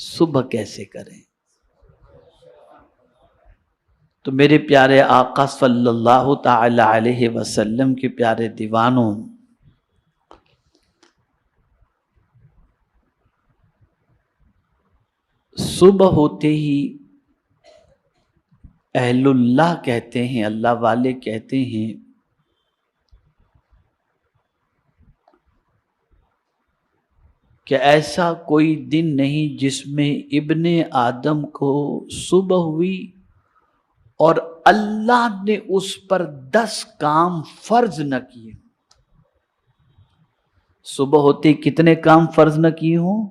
صبح کیسے کریں؟ تو میرے پیارے آقا صلی اللہ تعالی علیہ وسلم کے پیارے دیوانوں، صبح ہوتے ہی اہل اللہ کہتے ہیں، اللہ والے کہتے ہیں کہ ایسا کوئی دن نہیں جس میں ابن آدم کو صبح ہوئی اور اللہ نے اس پر 10 کام فرض نہ کیے۔ صبح ہوتے کتنے کام فرض نہ کیے ہوں؟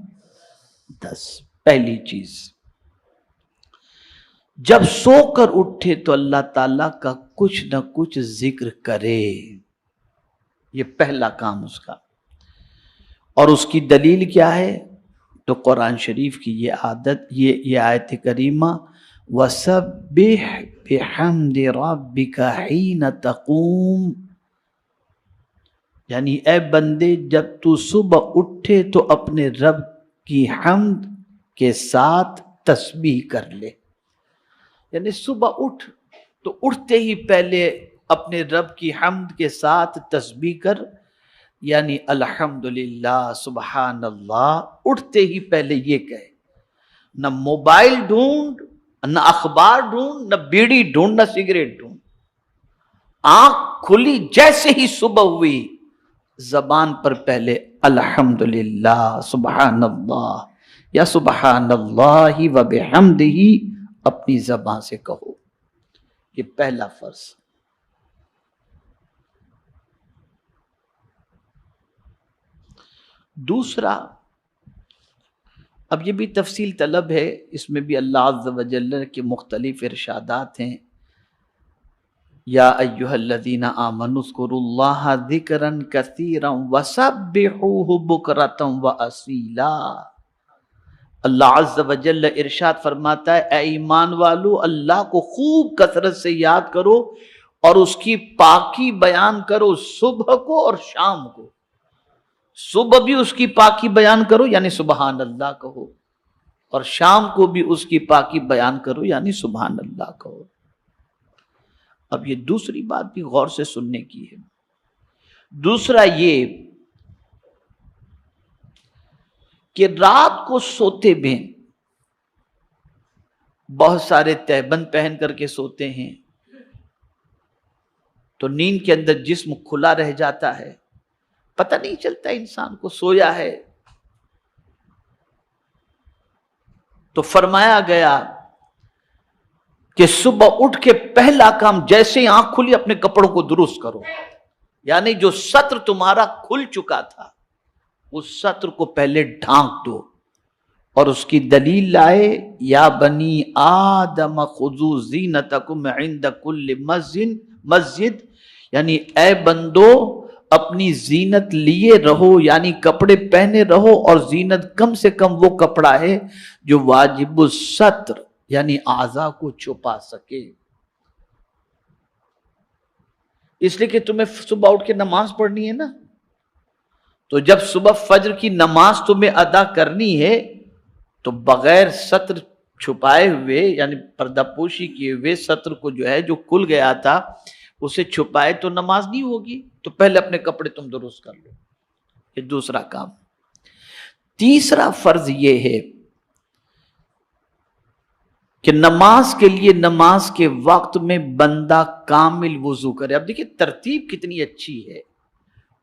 10۔ پہلی چیز، جب سو کر اٹھے تو اللہ تعالیٰ کا کچھ نہ کچھ ذکر کرے، یہ پہلا کام اس کا۔ اور اس کی دلیل کیا ہے؟ تو قرآن شریف کی یہ عادت، یہ آیت کریمہ وَسَبِّحْ بِحَمْدِ رَبِّكَ حِينَ تَقُومُ، یعنی اے بندے جب تو صبح اٹھے تو اپنے رب کی حمد کے ساتھ تسبیح کر لے۔ یعنی صبح اٹھ تو اٹھتے ہی پہلے اپنے رب کی حمد کے ساتھ تسبیح کر، یعنی الحمدللہ سبحان اللہ، اٹھتے ہی پہلے یہ کہے۔ نہ موبائل ڈھونڈ، نہ اخبار ڈھونڈ، نہ بیڑی ڈھونڈ، نہ سگریٹ ڈھونڈ۔ آنکھ کھلی جیسے ہی صبح ہوئی، زبان پر پہلے الحمدللہ سبحان اللہ یا سبحان اللہ و بحمدہ اپنی زبان سے کہو۔ یہ پہلا فرض۔ دوسرا، اب یہ بھی تفصیل طلب ہے، اس میں بھی اللہ عز و جل کے مختلف ارشادات ہیں۔ یا ایھا الذین آمنوا اذکروا اللہ ذکرا کثیرا وسبحوہ بکرۃ واصیلا۔ اللہ عز و جل ارشاد فرماتا ہے، اے ایمان والو، اللہ کو خوب کثرت سے یاد کرو اور اس کی پاکی بیان کرو، صبح کو اور شام کو۔ صبح بھی اس کی پاکی بیان کرو یعنی سبحان اللہ کہو، اور شام کو بھی اس کی پاکی بیان کرو یعنی سبحان اللہ کہو۔ اب یہ دوسری بات بھی غور سے سننے کی ہے۔ دوسرا یہ کہ رات کو سوتے میں بہت سارے تہبند پہن کر کے سوتے ہیں تو نیند کے اندر جسم کھلا رہ جاتا ہے، پتہ نہیں چلتا انسان کو سویا ہے۔ تو فرمایا گیا کہ صبح اٹھ کے پہلا کام جیسے ہی آنکھ کھلی اپنے کپڑوں کو درست کرو، یعنی جو سطر تمہارا کھل چکا تھا اس سطر کو پہلے ڈھانک دو۔ اور اس کی دلیل لائے، یا بنی آدم خذوا زینتکم عند کل مسجد، یعنی اے بندو اپنی زینت لیے رہو، یعنی کپڑے پہنے رہو، اور زینت کم سے کم وہ کپڑا ہے جو واجب الستر یعنی اعضاء کو چھپا سکے۔ اس لیے کہ تمہیں صبح اٹھ کے نماز پڑھنی ہے نا، تو جب صبح فجر کی نماز تمہیں ادا کرنی ہے تو بغیر ستر چھپائے ہوئے یعنی پردہ پوشی کیے ہوئے ستر کو جو ہے جو کھل گیا تھا اسے چھپائے تو نماز نہیں ہوگی، تو پہلے اپنے کپڑے تم درست کر لو۔ یہ دوسرا کام۔ تیسرا فرض یہ ہے کہ نماز کے لیے نماز کے وقت میں بندہ کامل وضو کرے۔ اب دیکھیں ترتیب کتنی اچھی ہے،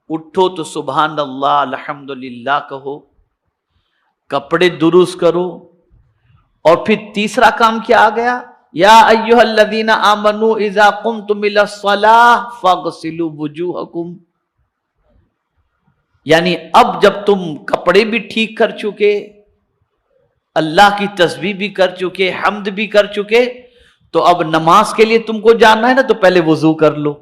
اٹھو تو سبحان اللہ الحمدللہ کہو، کپڑے درست کرو، اور پھر تیسرا کام کیا آ گیا؟ یا ایھا الذین آمنوا اذا قمتم الی الصلاۃ فاغسلوا وجوہکم، یعنی اب جب تم کپڑے بھی ٹھیک کر چکے، اللہ کی تسبیح بھی کر چکے، حمد بھی کر چکے، تو اب نماز کے لیے تم کو جانا ہے نا، تو پہلے وضو کر لو۔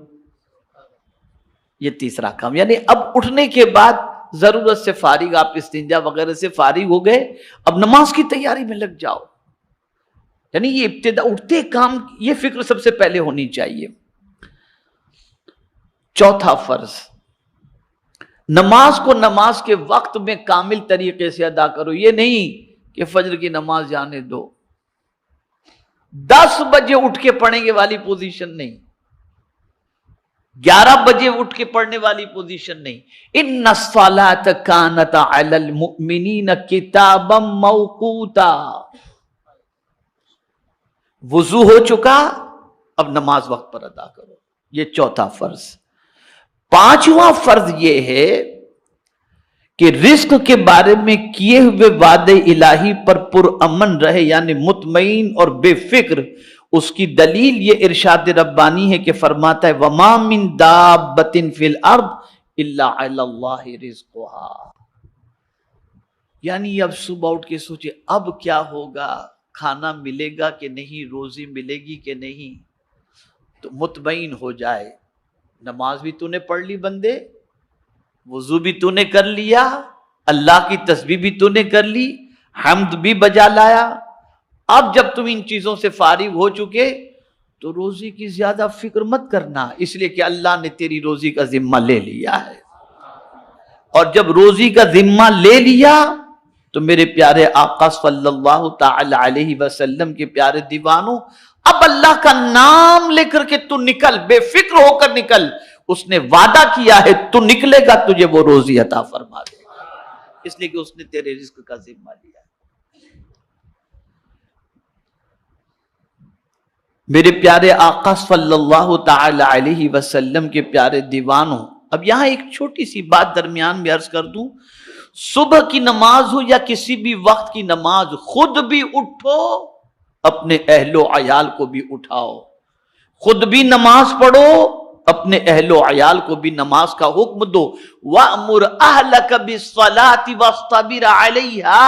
یہ تیسرا کام، یعنی اب اٹھنے کے بعد ضرورت سے فارغ، آپ استنجا وغیرہ سے فارغ ہو گئے، اب نماز کی تیاری میں لگ جاؤ۔ یعنی یہ ابتدا اٹھتے کام، یہ فکر سب سے پہلے ہونی چاہیے۔ چوتھا فرض، نماز کو نماز کے وقت میں کامل طریقے سے ادا کرو۔ یہ نہیں کہ فجر کی نماز جانے دو، 10 بجے اٹھ کے پڑھیں گے والی پوزیشن نہیں، 11 بجے اٹھ کے پڑھنے والی پوزیشن نہیں. ان الصلاۃ کانت علی المؤمنین کتابا موقوتا. وضو ہو چکا، اب نماز وقت پر ادا کرو. یہ چوتھا فرض. پانچواں فرض یہ ہے کہ رزق کے بارے میں کیے ہوئے وعدے الہی پر پرامن رہے، یعنی مطمئن اور بے فکر. اس کی دلیل یہ ارشاد ربانی ہے کہ فرماتا ہے وَمَا مِن دَابَّةٍ فِي الْأَرْضِ إِلَّا عَلَى اللَّهِ رِزْقُهَا. یعنی اب صبح اٹھ کے سوچے اب کیا ہوگا، کھانا ملے گا کہ نہیں، روزی ملے گی کہ نہیں، تو مطمئن ہو جائے. نماز بھی تو نے پڑھ لی بندے، وضو بھی تو نے کر لیا، اللہ کی تسبیح بھی تو نے کر لی، حمد بھی بجا لایا. اب جب تم ان چیزوں سے فارغ ہو چکے تو روزی کی زیادہ فکر مت کرنا، اس لیے کہ اللہ نے تیری روزی کا ذمہ لے لیا ہے. اور جب روزی کا ذمہ لے لیا تو میرے پیارے آقا صلی اللہ تعالی علیہ وسلم کے پیارے دیوانوں، اب اللہ کا نام لے کر کے تو نکل، بے فکر ہو کر نکل. اس نے وعدہ کیا ہے تو نکلے گا تجھے وہ روزی عطا فرما دے گا، اس لیے کہ اس نے تیرے رزق کا ذمہ لیا ہے. میرے پیارے آقا صلی اللہ تعالی علیہ وسلم کے پیارے دیوانوں، اب یہاں ایک چھوٹی سی بات درمیان میں عرض کر دوں. صبح کی نماز ہو یا کسی بھی وقت کی نماز، خود بھی اٹھو، اپنے اہل و عیال کو بھی اٹھاؤ. خود بھی نماز پڑھو، اپنے اہل و عیال کو بھی نماز کا حکم دو. وَأْمُرْ أَهْلَكَ بِالصَّلَاةِ وَاصْطَبِرْ عَلَيْهَا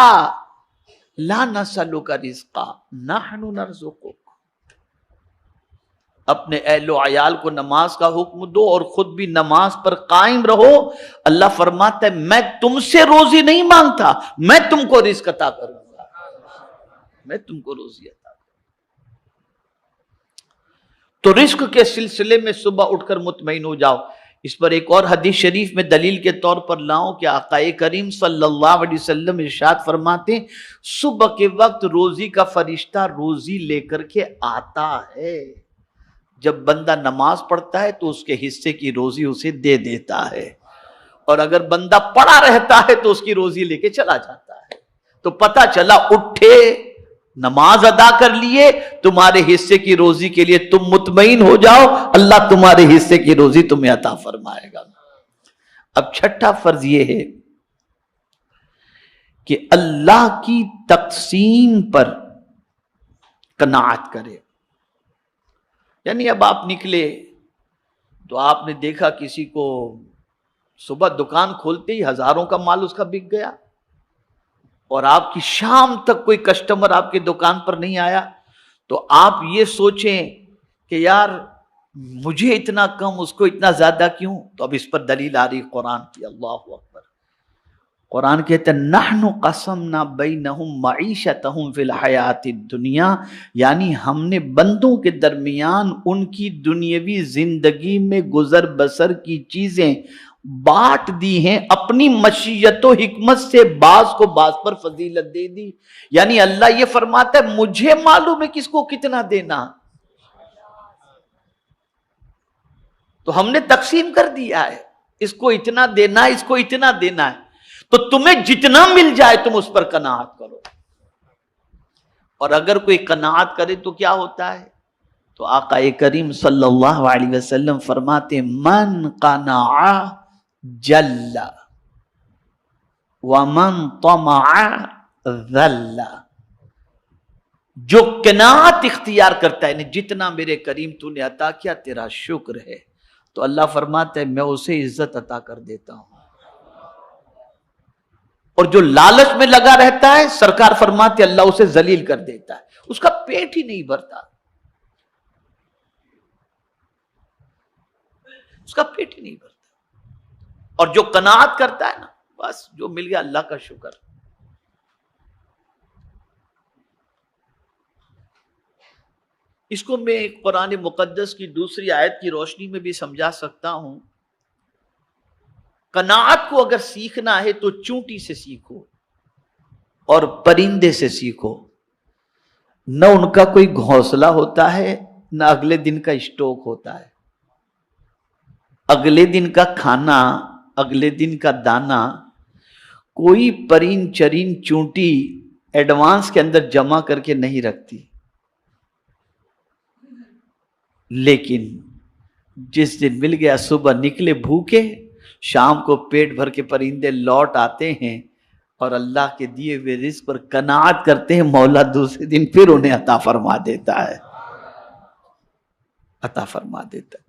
لَا نَسْأَلُكَ رِزْقًا نَحْنُ نَرْزُقُكَ. اپنے اہل و عیال کو نماز کا حکم دو اور خود بھی نماز پر قائم رہو. اللہ فرماتا ہے میں تم سے روزی نہیں مانگتا، میں تم کو رزق عطا کروں گا، میں تم کو روزی عطا. تو رزق کے سلسلے میں صبح اٹھ کر مطمئن ہو جاؤ. اس پر ایک اور حدیث شریف میں دلیل کے طور پر لاؤں کہ آقا کریم صلی اللہ علیہ وسلم ارشاد فرماتے ہیں صبح کے وقت روزی کا فرشتہ روزی لے کر کے آتا ہے. جب بندہ نماز پڑھتا ہے تو اس کے حصے کی روزی اسے دے دیتا ہے، اور اگر بندہ پڑا رہتا ہے تو اس کی روزی لے کے چلا جاتا ہے. تو پتہ چلا اٹھے، نماز ادا کر لیے، تمہارے حصے کی روزی کے لیے تم مطمئن ہو جاؤ، اللہ تمہارے حصے کی روزی تمہیں عطا فرمائے گا. اب چھٹا فرض یہ ہے کہ اللہ کی تقسیم پر قناعت کرے. یعنی اب آپ نکلے تو آپ نے دیکھا کسی کو صبح دکان کھولتے ہی ہزاروں کا مال اس کا بک گیا، اور آپ کی شام تک کوئی کسٹمر آپ کے دکان پر نہیں آیا، تو آپ یہ سوچیں کہ یار مجھے اتنا کم اس کو اتنا زیادہ کیوں. تو اب اس پر دلیل آ رہی قرآن کی. اللہ اکبر. قرآن کہتے ہیں نحن قسمنا بینہم معیشتہم فی الحیات الدنیا، یعنی ہم نے بندوں کے درمیان ان کی دنیاوی زندگی میں گزر بسر کی چیزیں بانٹ دی ہیں، اپنی مشیت و حکمت سے بعض کو بعض پر فضیلت دے دی. یعنی اللہ یہ فرماتا ہے مجھے معلوم ہے کس کو کتنا دینا، تو ہم نے تقسیم کر دیا ہے، اس کو اتنا دینا ہے، اس کو اتنا دینا ہے. تو تمہیں جتنا مل جائے تم اس پر قناعت کرو. اور اگر کوئی قناعت کرے تو کیا ہوتا ہے؟ تو آقا کریم صلی اللہ علیہ وسلم فرماتے من قنع جل ومن طمع ذل. جو قناعت اختیار کرتا ہے، جتنا میرے کریم تو نے عطا کیا تیرا شکر ہے، تو اللہ فرماتا ہے میں اسے عزت عطا کر دیتا ہوں. اور جو لالچ میں لگا رہتا ہے سرکار فرماتے اللہ اسے ذلیل کر دیتا ہے، اس کا پیٹ ہی نہیں بھرتا، اس کا پیٹ ہی نہیں بھرتا. اور جو قناعت کرتا ہے نا، بس جو مل گیا اللہ کا شکر. اس کو میں قرآن مقدس کی دوسری آیت کی روشنی میں بھی سمجھا سکتا ہوں. قناعت کو اگر سیکھنا ہے تو چونٹی سے سیکھو. اور پرندے سے سیکھو. نہ ان کا کوئی گھونسلہ ہوتا ہے، نہ اگلے دن کا اسٹاک ہوتا ہے. اگلے دن کا کھانا، اگلے دن کا دانا کوئی پرین چرین چونٹی ایڈوانس کے اندر جمع کر کے نہیں رکھتی. لیکن جس دن مل گیا، صبح نکلے بھوکے، شام کو پیٹ بھر کے پرندے لوٹ آتے ہیں اور اللہ کے دیے ہوئے رزق پر قناعت کرتے ہیں. مولا دوسرے دن پھر انہیں عطا فرما دیتا ہے، عطا فرما دیتا ہے.